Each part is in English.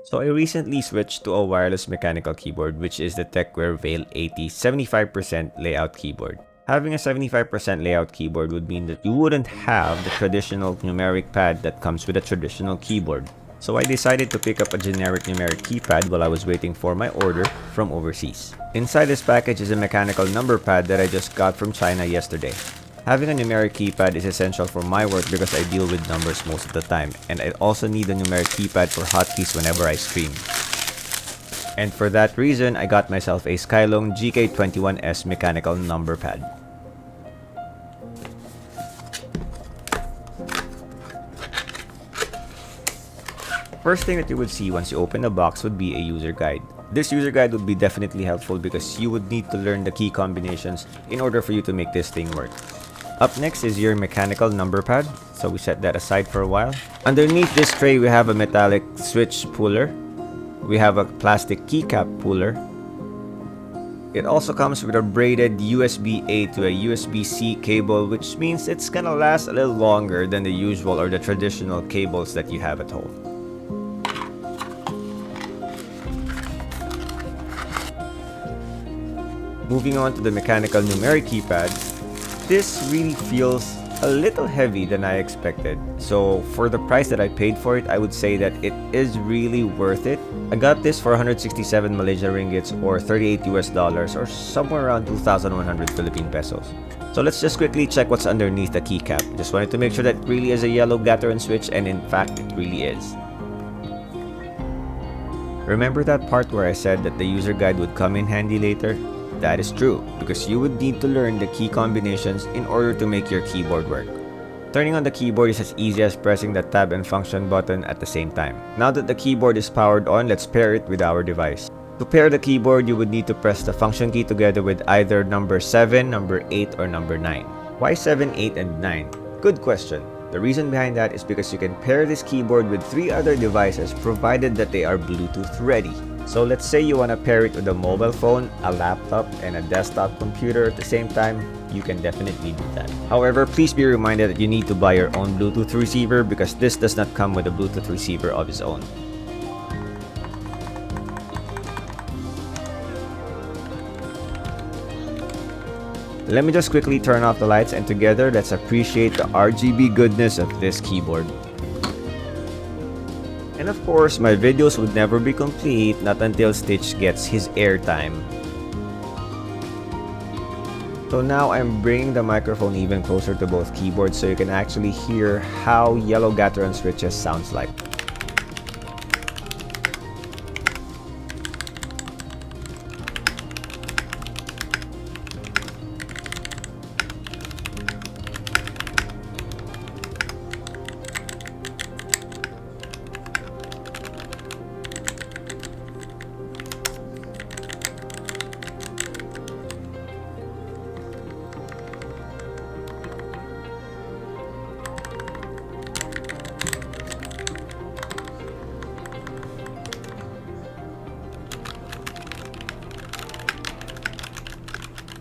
So I recently switched to a wireless mechanical keyboard, which is the TechWare Veil 80 75% layout keyboard. Having a 75% layout keyboard would mean that you wouldn't have the traditional numeric pad that comes with a traditional keyboard. So I decided to pick up a generic numeric keypad while I was waiting for my order from overseas. Inside this package is a mechanical number pad that I just got from China yesterday. Having a numeric keypad is essential for my work because I deal with numbers most of the time, and I also need a numeric keypad for hotkeys whenever I stream. And for that reason, I got myself a Skyloong GK21S mechanical number pad. First thing that you would see once you open the box would be a user guide. This user guide would be definitely helpful because you would need to learn the key combinations in order for you to make this thing work. Up next is your mechanical number pad, so we set that aside for a while. Underneath this tray we have a metallic switch puller. We have a plastic keycap puller. It also comes with a braided USB-A to a USB-C cable, which means it's gonna last a little longer than the usual or the traditional cables that you have at home. Moving on to the mechanical numeric keypad, this really feels a little heavy than I expected. So for the price that I paid for it, I would say that it is really worth it. I got this for 167 Malaysia ringgits or 38 US dollars or somewhere around 2,100 Philippine pesos. So let's just quickly check what's underneath the keycap. Just wanted to make sure that it really is a yellow Gateron switch, and in fact it really is. Remember that part where I said that the user guide would come in handy later? That is true, because you would need to learn the key combinations in order to make your keyboard work. Turning on the keyboard is as easy as pressing the tab and function button at the same time. Now that the keyboard is powered on, let's pair it with our device. To pair the keyboard, you would need to press the function key together with either number 7, number 8, or number 9. Why 7, 8, and 9? Good question. The reason behind that is because you can pair this keyboard with 3 other devices provided that they are Bluetooth ready. So let's say you want to pair it with a mobile phone, a laptop, and a desktop computer at the same time, you can definitely do that. However, please be reminded that you need to buy your own Bluetooth receiver because this does not come with a Bluetooth receiver of its own. Let me just quickly turn off the lights, and together let's appreciate the RGB goodness of this keyboard. And of course, my videos would never be complete not until Stitch gets his airtime. So now I'm bringing the microphone even closer to both keyboards so you can actually hear how yellow Gateron switches sounds like.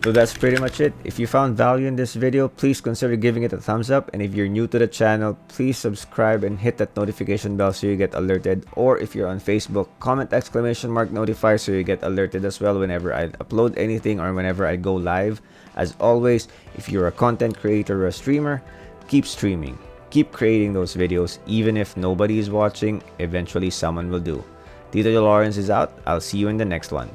So that's pretty much it. If you found value in this video, please consider giving it a thumbs up, and if you're new to the channel, please subscribe and hit that notification bell so you get alerted. Or if you're on Facebook, comment !notify so you get alerted as well whenever I upload anything or whenever I go live. As always, if you're a content creator or a streamer, keep streaming. Keep creating those videos. Even if nobody is watching, eventually someone will do. Tito Lawrence is out. I'll see you in the next one.